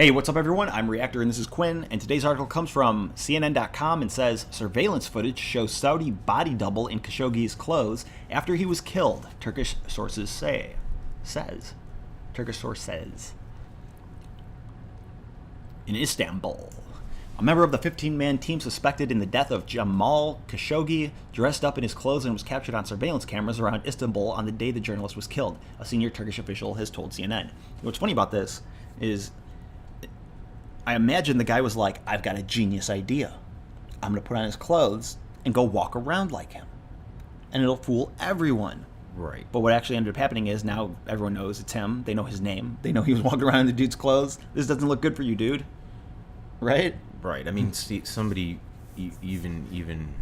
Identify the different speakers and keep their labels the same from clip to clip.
Speaker 1: Hey, what's up, everyone? I'm Reactor, and this is Quinn. And today's article comes from CNN.com and says surveillance footage shows Saudi body double in Khashoggi's clothes after he was killed. Turkish sources say. Turkish source says. In Istanbul, a member of the 15-man team suspected in the death of Jamal Khashoggi dressed up in his clothes and was captured on surveillance cameras around Istanbul on the day the journalist was killed, a senior Turkish official has told CNN. What's funny about this is I imagine the guy was like, I've got a genius idea. I'm going to put on his clothes and go walk around like him. And it'll fool everyone.
Speaker 2: Right.
Speaker 1: But what actually ended up happening is now everyone knows it's him. They know his name. They know he was walking around in the dude's clothes. This doesn't look good for you, dude. Right?
Speaker 2: Right. I mean, see, somebody, even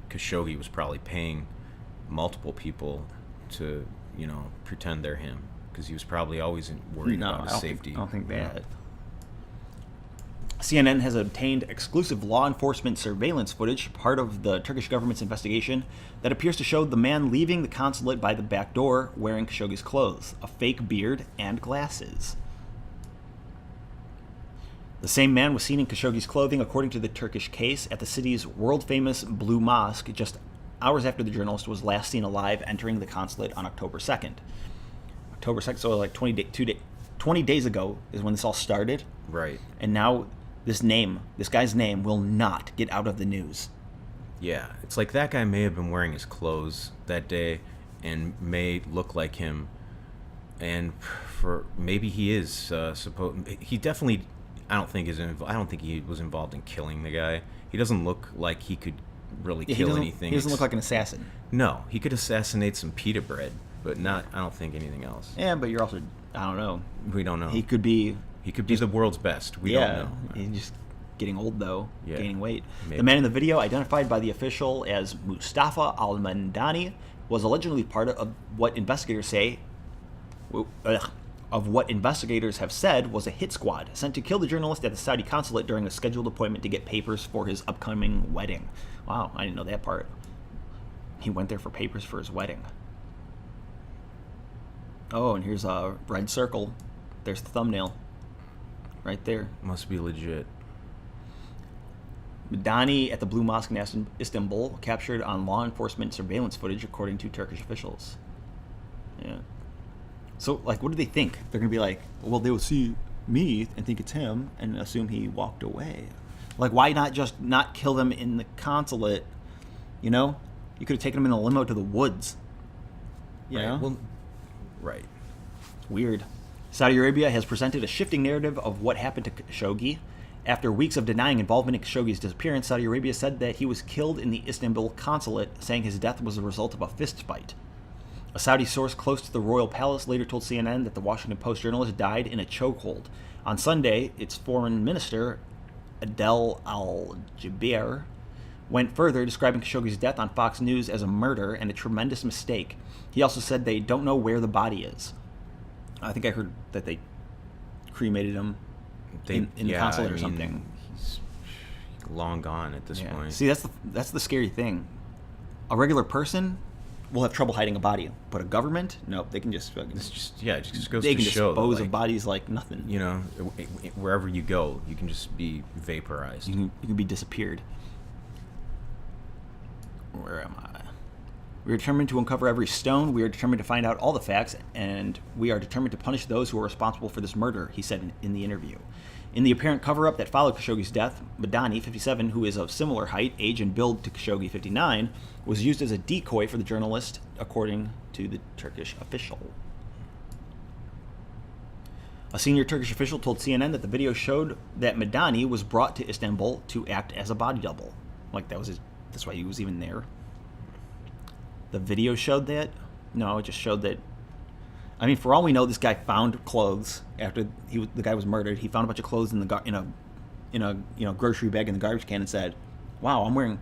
Speaker 2: Khashoggi was probably paying multiple people to, pretend they're him. Because he was probably always worried about his safety.
Speaker 1: I don't think that. CNN has obtained exclusive law enforcement surveillance footage, part of the Turkish government's investigation, that appears to show the man leaving the consulate by the back door wearing Khashoggi's clothes, a fake beard, and glasses. The same man was seen in Khashoggi's clothing, according to the Turkish case, at the city's world-famous Blue Mosque just hours after the journalist was last seen alive entering the consulate on October 2nd. October 2nd, so like 20 days ago is when this all started.
Speaker 2: Right.
Speaker 1: And now this guy's name will not get out of the news.
Speaker 2: Yeah, it's like that guy may have been wearing his clothes that day and may look like him, and for maybe he is he definitely I don't think he was involved in killing the guy. He doesn't look like he could really kill anything.
Speaker 1: He doesn't look like an assassin.
Speaker 2: No, he could assassinate some pita bread, but I don't think anything else.
Speaker 1: Yeah, but you're also, I don't know.
Speaker 2: We don't know.
Speaker 1: He could be
Speaker 2: the world's best. We don't know.
Speaker 1: He's just getting old, though, gaining weight.
Speaker 2: Maybe.
Speaker 1: The man in the video, identified by the official as Mustafa al-Mandani, was allegedly part of what investigators have said was a hit squad sent to kill the journalist at the Saudi consulate during a scheduled appointment to get papers for his upcoming wedding. Wow, I didn't know that part. He went there for papers for his wedding. Oh, and here's a red circle. There's the thumbnail. Right there.
Speaker 2: Must be legit.
Speaker 1: Madani at the Blue Mosque in Istanbul, captured on law enforcement surveillance footage, according to Turkish officials. Yeah. So, what do they think? They're going to be like, well, they will see me and think it's him and assume he walked away. Why not just not kill them in the consulate? You could have taken him in a limo to the woods. You know?
Speaker 2: Well, right.
Speaker 1: Weird. Saudi Arabia has presented a shifting narrative of what happened to Khashoggi. After weeks of denying involvement in Khashoggi's disappearance, Saudi Arabia said that he was killed in the Istanbul consulate, saying his death was the result of a fist fight. A Saudi source close to the royal palace later told CNN that the Washington Post journalist died in a chokehold. On Sunday, its foreign minister, Adel al-Jubeir, went further, describing Khashoggi's death on Fox News as a murder and a tremendous mistake. He also said they don't know where the body is. I think I heard that they cremated him in the consulate or something.
Speaker 2: He's long gone at this point.
Speaker 1: See, that's the scary thing. A regular person will have trouble hiding a body, but a government, nope, they can just.
Speaker 2: It just goes
Speaker 1: they
Speaker 2: to
Speaker 1: can
Speaker 2: show
Speaker 1: dispose
Speaker 2: that,
Speaker 1: of bodies like nothing.
Speaker 2: Wherever you go, you can just be vaporized.
Speaker 1: You can be disappeared. Where am I? We are determined to uncover every stone. We are determined to find out all the facts, and we are determined to punish those who are responsible for this murder, he said in the interview. In the apparent cover-up that followed Khashoggi's death, Madani, 57, who is of similar height, age, and build to Khashoggi, 59, was used as a decoy for the journalist, according to the Turkish official. A senior Turkish official told CNN that the video showed that Madani was brought to Istanbul to act as a body double. That's why he was even there. The video showed that? No, it just showed that. I mean, for all we know, this guy found clothes after the guy was murdered. He found a bunch of clothes in a grocery bag in the garbage can and said, "Wow, I'm wearing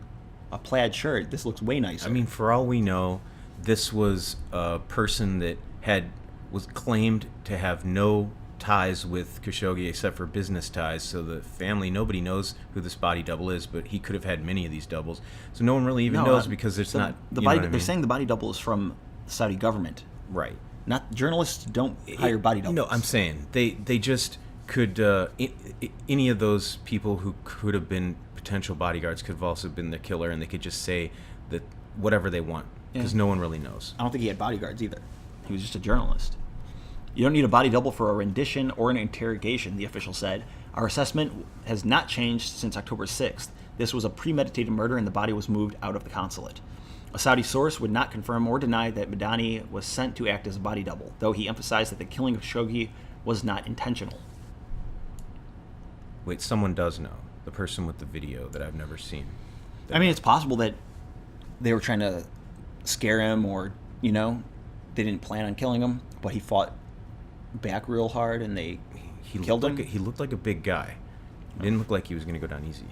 Speaker 1: a plaid shirt. This looks way nicer."
Speaker 2: I mean, for all we know, this was a person that was claimed to have no ties with Khashoggi except for business ties. So the family, nobody knows who this body double is, but he could have had many of these doubles. So no one really even knows because it's not.
Speaker 1: They're saying the body double is from the Saudi government.
Speaker 2: Right.
Speaker 1: Not journalists don't hire body doubles.
Speaker 2: No, I'm saying they just Could any of those people who could have been potential bodyguards could have also been the killer, and they could just say that whatever they want, because no one really knows.
Speaker 1: I don't think he had bodyguards either. He was just a journalist. You don't need a body double for a rendition or an interrogation, the official said. Our assessment has not changed since October 6th. This was a premeditated murder and the body was moved out of the consulate. A Saudi source would not confirm or deny that Madani was sent to act as a body double, though he emphasized that the killing of Khashoggi was not intentional.
Speaker 2: Wait, someone does know. The person with the video that I've never seen.
Speaker 1: I mean, it's possible that they were trying to scare him or, they didn't plan on killing him, but he fought back real hard and they killed him.
Speaker 2: He looked like a big guy. He didn't look like he was going to go down easy.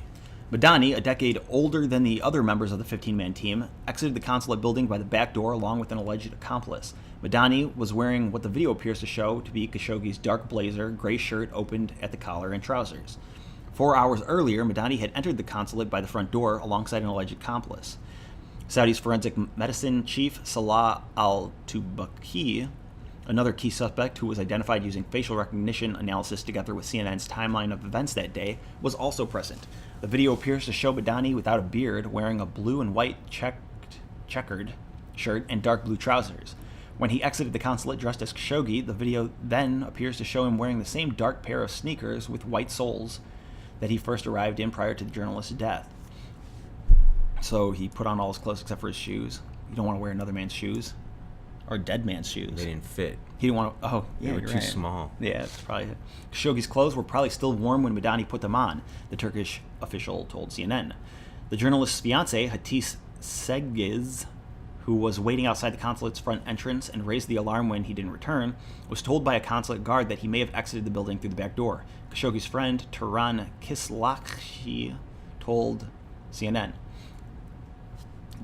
Speaker 1: Madani, a decade older than the other members of the 15-man team, exited the consulate building by the back door along with an alleged accomplice. Madani was wearing what the video appears to show to be Khashoggi's dark blazer, gray shirt opened at the collar, and trousers. 4 hours earlier, Madani had entered the consulate by the front door alongside an alleged accomplice. Saudi's forensic medicine chief, Salah al-Tubaki, another key suspect who was identified using facial recognition analysis together with CNN's timeline of events that day, was also present. The video appears to show Madani without a beard, wearing a blue and white checkered shirt and dark blue trousers. When he exited the consulate dressed as Khashoggi, the video then appears to show him wearing the same dark pair of sneakers with white soles that he first arrived in prior to the journalist's death. So he put on all his clothes except for his shoes. You don't want to wear another man's shoes. Or a dead man's shoes.
Speaker 2: They didn't fit.
Speaker 1: He didn't want to... Oh, yeah,
Speaker 2: they were too small.
Speaker 1: Yeah, that's probably it. Khashoggi's clothes were probably still warm when Madani put them on, the Turkish official told CNN. The journalist's fiancé, Hatice Cengiz, who was waiting outside the consulate's front entrance and raised the alarm when he didn't return, was told by a consulate guard that he may have exited the building through the back door. Khashoggi's friend, Turan Kislakhi, told CNN.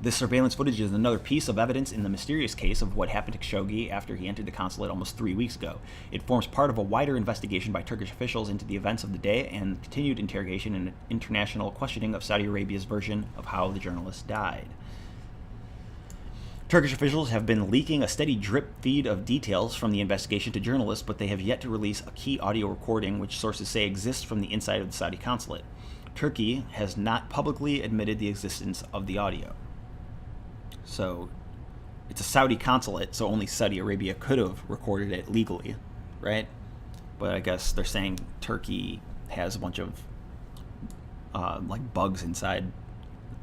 Speaker 1: This surveillance footage is another piece of evidence in the mysterious case of what happened to Khashoggi after he entered the consulate almost 3 weeks ago. It forms part of a wider investigation by Turkish officials into the events of the day and continued interrogation and international questioning of Saudi Arabia's version of how the journalist died. Turkish officials have been leaking a steady drip feed of details from the investigation to journalists, but they have yet to release a key audio recording which sources say exists from the inside of the Saudi consulate. Turkey has not publicly admitted the existence of the audio. So it's a Saudi consulate, so only Saudi Arabia could have recorded it legally, right? But I guess they're saying Turkey has a bunch of bugs inside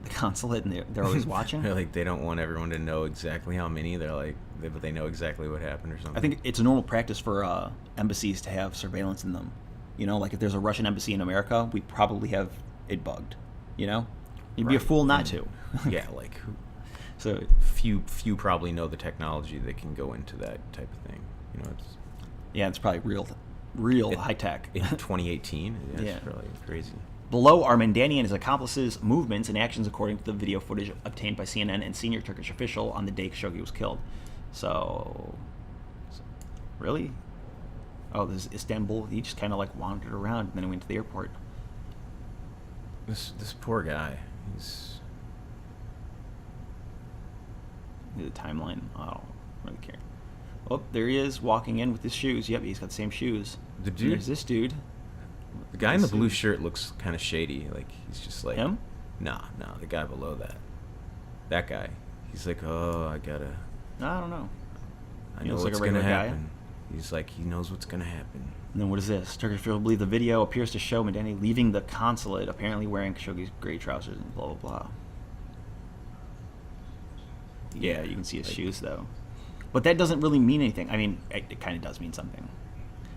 Speaker 1: the consulate, and they're always watching.
Speaker 2: They're like, they don't want everyone to know exactly how many. They're like, but they know exactly what happened or something.
Speaker 1: I think it's a normal practice for embassies to have surveillance in them. Like if there's a Russian embassy in America, we probably have it bugged. You'd be a fool not to.
Speaker 2: Yeah, like who?
Speaker 1: So
Speaker 2: few probably know the technology that can go into that type of thing.
Speaker 1: It's probably real high tech.
Speaker 2: In 2018,
Speaker 1: yeah.
Speaker 2: It's probably crazy.
Speaker 1: Below are Mandani and his accomplices' movements and actions according to the video footage obtained by CNN and senior Turkish official on the day Khashoggi was killed. So really? Oh, this is Istanbul. He just kind of wandered around and then he went to the airport.
Speaker 2: This poor guy. He's
Speaker 1: the timeline. I don't really care. Oh, there he is walking in with his shoes. Yep, he's got the same shoes.
Speaker 2: The dude.
Speaker 1: And there's this dude.
Speaker 2: The guy in the blue shirt looks kind of shady. Like he's just like
Speaker 1: him.
Speaker 2: No, the guy below that. That guy. He's like, oh, I gotta.
Speaker 1: I don't know.
Speaker 2: I know what's gonna happen. He's like, he knows what's gonna happen.
Speaker 1: And then what is this? Turkish officials believe the video appears to show Madani leaving the consulate, apparently wearing Khashoggi's gray trousers and blah blah blah. Yeah, you can see his shoes though, but that doesn't really mean anything. I mean, it kind of does mean something.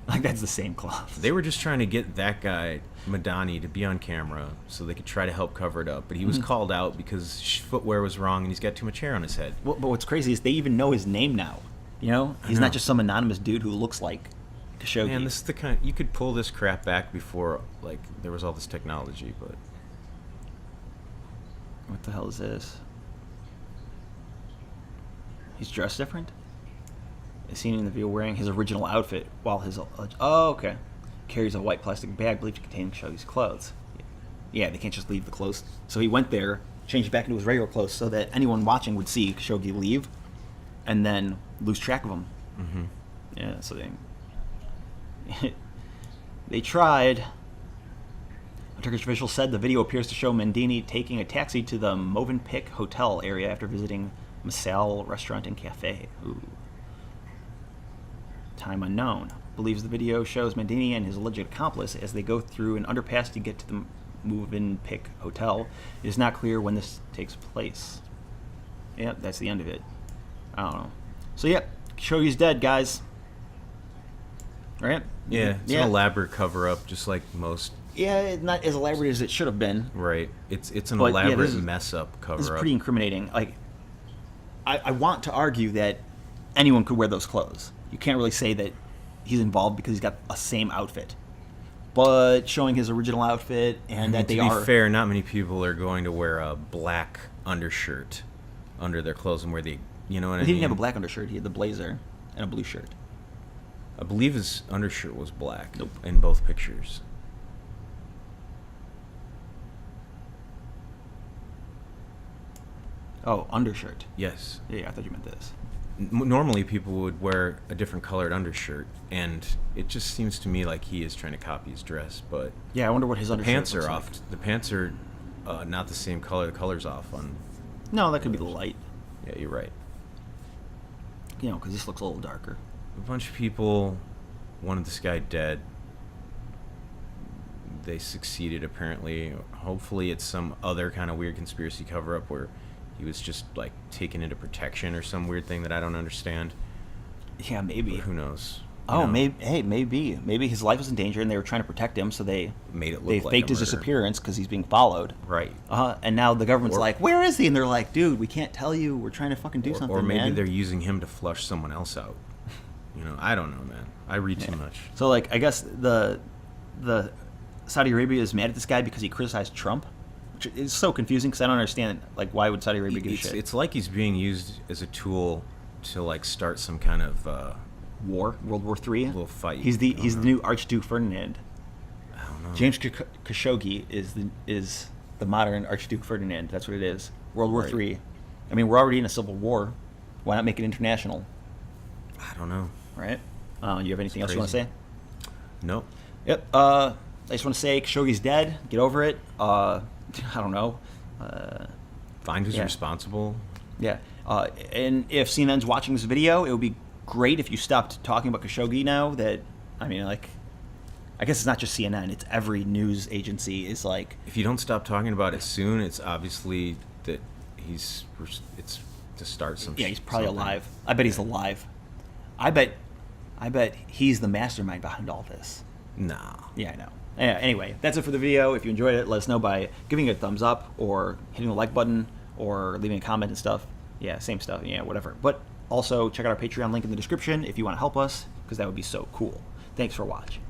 Speaker 1: That's the same cloth.
Speaker 2: They were just trying to get that guy Madani to be on camera so they could try to help cover it up, but he was called out because footwear was wrong and he's got too much hair on his head.
Speaker 1: But what's crazy is they even know his name now. He's not just some anonymous dude who looks like Khashoggi.
Speaker 2: Man, this is the kind you could pull this crap back before there was all this technology, but
Speaker 1: what the hell is this? He's dressed different? Is seen in the video wearing his original outfit while his... Oh, okay. Carries a white plastic bag believed to contain Khashoggi's clothes. Yeah, they can't just leave the clothes. So he went there, changed back into his regular clothes so that anyone watching would see Khashoggi leave and then lose track of him.
Speaker 2: Mm-hmm.
Speaker 1: Yeah, so they... They tried. A Turkish official said the video appears to show Mendini taking a taxi to the Movenpick hotel area after visiting Masal restaurant and cafe. Ooh. Time unknown. Believes the video shows Mendini and his alleged accomplice as they go through an underpass to get to the Movenpick hotel. It is not clear when this takes place. Yep, that's the end of it. I don't know. So, yep, Khashoggi's dead, guys. Right?
Speaker 2: Yeah, it's an elaborate cover-up, just like most.
Speaker 1: Yeah, it's not as elaborate as it should have been.
Speaker 2: Right. It's an elaborate mess-up cover-up.
Speaker 1: This is pretty incriminating. Like, I want to argue that anyone could wear those clothes. You can't really say that he's involved because he's got a same outfit. But showing his original outfit and that they are...
Speaker 2: To be fair, not many people are going to wear a black undershirt under their clothes and wear the... You know what I mean?
Speaker 1: He didn't have a black undershirt. He had the blazer and a blue shirt.
Speaker 2: I believe his undershirt was black.
Speaker 1: Nope.
Speaker 2: In both pictures.
Speaker 1: Oh, undershirt.
Speaker 2: Yes.
Speaker 1: Yeah, I thought you meant this.
Speaker 2: Normally people would wear a different colored undershirt, and it just seems to me like he is trying to copy his dress, but...
Speaker 1: Yeah, I wonder what his undershirt
Speaker 2: pants are
Speaker 1: looks
Speaker 2: off.
Speaker 1: like.
Speaker 2: The pants are not the same color. The color's off on...
Speaker 1: No, that could be the light.
Speaker 2: Yeah, you're right.
Speaker 1: You know, because this looks a little darker.
Speaker 2: A bunch of people wanted this guy dead. They succeeded, apparently. Hopefully it's some other kind of weird conspiracy cover-up where he was just, like, taken into protection or some weird thing that I don't understand.
Speaker 1: Yeah, maybe.
Speaker 2: But who knows?
Speaker 1: Oh, maybe. Hey, maybe. Maybe his life was in danger and they were trying to protect him, so they
Speaker 2: made it look
Speaker 1: they
Speaker 2: like
Speaker 1: faked
Speaker 2: a
Speaker 1: his
Speaker 2: murder.
Speaker 1: disappearance because he's being followed.
Speaker 2: Right.
Speaker 1: And now the government's like, where is he? And they're like, dude, we can't tell you. We're trying to fucking do something,
Speaker 2: Or maybe
Speaker 1: man.
Speaker 2: they're using him to flush someone else out. You know, I don't know, man. I read too much.
Speaker 1: So, like, I guess the Saudi Arabia is mad at this guy because he criticized Trump, which is so confusing because I don't understand, like, why would Saudi Arabia give a shit?
Speaker 2: It's like he's being used as a tool to, like, start some kind of
Speaker 1: War, World War III.
Speaker 2: Little fight.
Speaker 1: He's the new Archduke Ferdinand.
Speaker 2: I don't know.
Speaker 1: James Khashoggi is the modern Archduke Ferdinand. That's what it is. World War III. I mean, we're already in a civil war. Why not make it international?
Speaker 2: I don't know.
Speaker 1: Right? You have anything else you want to say?
Speaker 2: Nope.
Speaker 1: Yep. I just want to say Khashoggi's dead. Get over it. I don't know.
Speaker 2: Find who's responsible.
Speaker 1: Yeah. And if CNN's watching this video, it would be great if you stopped talking about Khashoggi now. That, I mean, like, I guess it's not just CNN. It's every news agency is like...
Speaker 2: If you don't stop talking about it soon, it's obviously that it's to start some...
Speaker 1: Yeah, he's probably alive. I bet he's alive. I bet he's the mastermind behind all this.
Speaker 2: Nah.
Speaker 1: Yeah, I know. Yeah, anyway, that's it for the video. If you enjoyed it, let us know by giving it a thumbs up or hitting the like button or leaving a comment and stuff. Yeah, same stuff. Yeah, whatever. But also check out our Patreon link in the description if you want to help us, because that would be so cool. Thanks for watching.